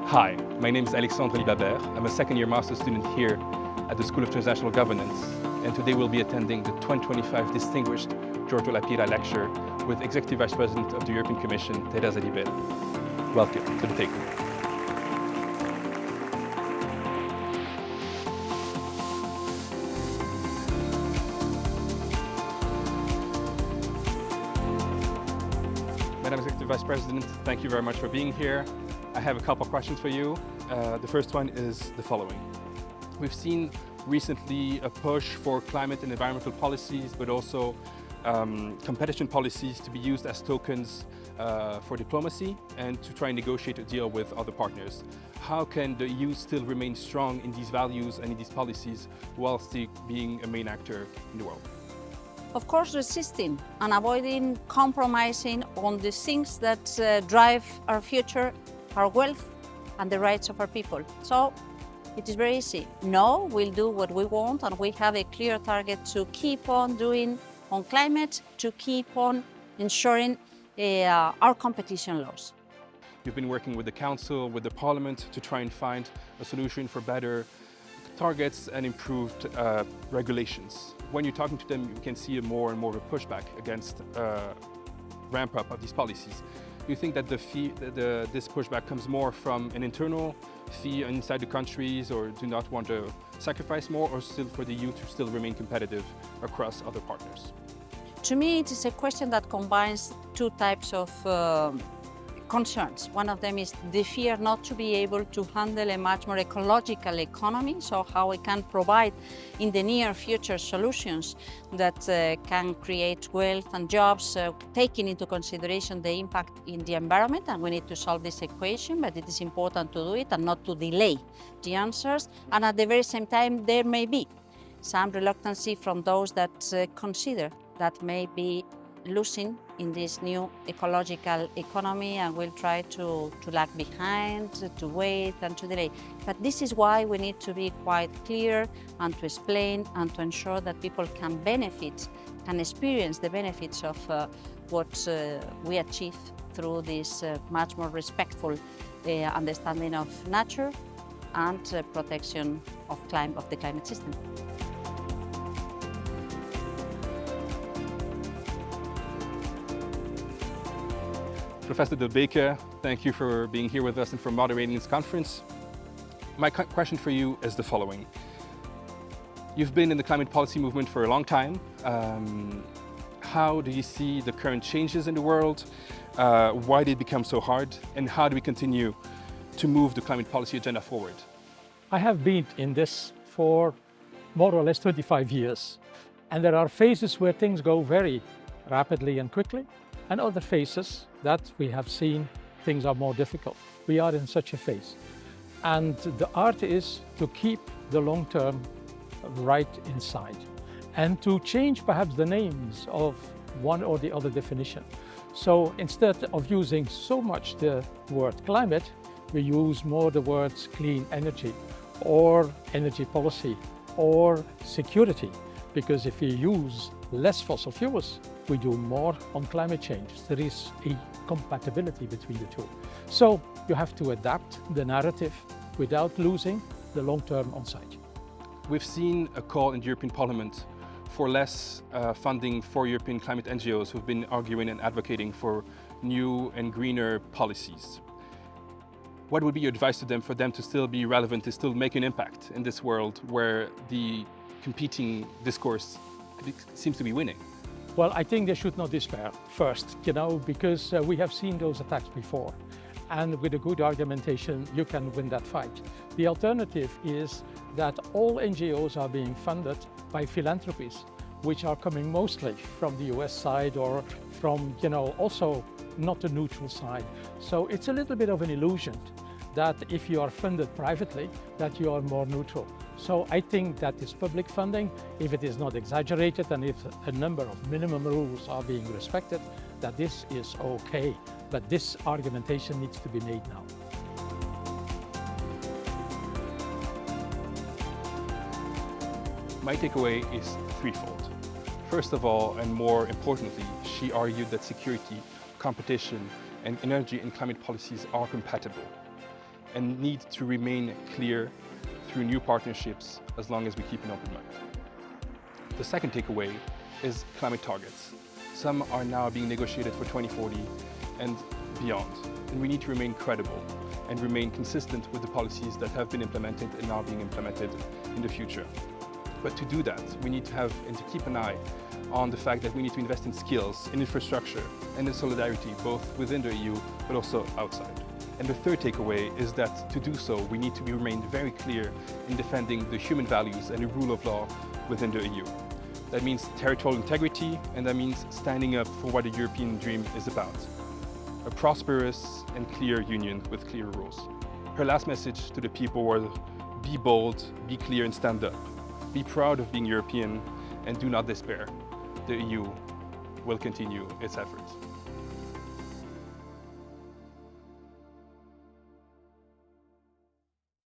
Hi, my name is Alexandre Liebhaberg. I'm a second-year master's student here at the School of Transnational Governance, and today we'll be attending the 2025 Distinguished Giorgio Pira lecture with Executive Vice President of the European Commission, Teresa Ribera. Welcome to the takeaway. Madam Executive Vice President, thank you very much for being here. I have a couple of questions for you. The first one is the following. We've seen recently a push for climate and environmental policies, but also competition policies to be used as tokens for diplomacy and to try and negotiate a deal with other partners. How can the EU still remain strong in these values and in these policies while still being a main actor in the world? Of course, resisting and avoiding compromising on the things that drive our future, our wealth and the rights of our people. So it is very easy. No, we'll do what we want, and we have a clear target to keep on doing on climate, to keep on ensuring our competition laws. You've been working with the Council, with the Parliament to try and find a solution for better targets and improved regulations. When you're talking to them, you can see more and more of a pushback against ramp up of these policies. Do you think that this pushback comes more from an internal fee inside the countries, or do not want to sacrifice more, or still for the EU to still remain competitive across other partners? To me, it is a question that combines two types of concerns. One of them is the fear not to be able to handle a much more ecological economy, so how we can provide in the near future solutions that can create wealth and jobs, taking into consideration the impact in the environment, and we need to solve this equation, but it is important to do it and not to delay the answers. And at the very same time, there may be some reluctancy from those that consider that may be losing in this new ecological economy and will try to lag behind, to wait and to delay. But this is why we need to be quite clear and to explain and to ensure that people can benefit, can experience the benefits of what we achieve through this much more respectful understanding of nature and protection of the climate system. Professor Delbeke, thank you for being here with us and for moderating this conference. My question for you is the following. You've been in the climate policy movement for a long time. How do you see the current changes in the world? Why did it become so hard? And how do we continue to move the climate policy agenda forward? I have been in this for more or less 25 years. And there are phases where things go very rapidly and quickly, and other phases that we have seen things are more difficult. We are in such a phase. And the art is to keep the long term right inside and to change perhaps the names of one or the other definition. So instead of using so much the word climate, we use more the words clean energy or energy policy or security. Because if we use less fossil fuels, we do more on climate change. There is a compatibility between the two. So you have to adapt the narrative without losing the long-term on sight. We've seen a call in the European Parliament for less funding for European climate NGOs who've been arguing and advocating for new and greener policies. What would be your advice to them for them to still be relevant, to still make an impact in this world where the competing discourse seems to be winning? Well, I think they should not despair first, because we have seen those attacks before. And with a good argumentation, you can win that fight. The alternative is that all NGOs are being funded by philanthropies, which are coming mostly from the US side or from, also not a neutral side. So it's a little bit of an illusion that if you are funded privately, that you are more neutral. So I think that this public funding, if it is not exaggerated and if a number of minimum rules are being respected, that this is okay. But this argumentation needs to be made now. My takeaway is threefold. First of all, and more importantly, she argued that security, competition, and energy and climate policies are compatible. and need to remain clear through new partnerships as long as we keep an open mind. The second takeaway is climate targets. Some are now being negotiated for 2040 and beyond, and we need to remain credible and remain consistent with the policies that have been implemented and are being implemented in the future. But to do that, we need to have and to keep an eye on the fact that we need to invest in skills, in infrastructure, and in solidarity, both within the EU, but also outside. And the third takeaway is that to do so, we need to remain very clear in defending the human values and the rule of law within the EU. That means territorial integrity, and that means standing up for what the European dream is about. A prosperous and clear union with clear rules. Her last message to the people was, be bold, be clear and stand up. Be proud of being European and do not despair. The EU will continue its efforts.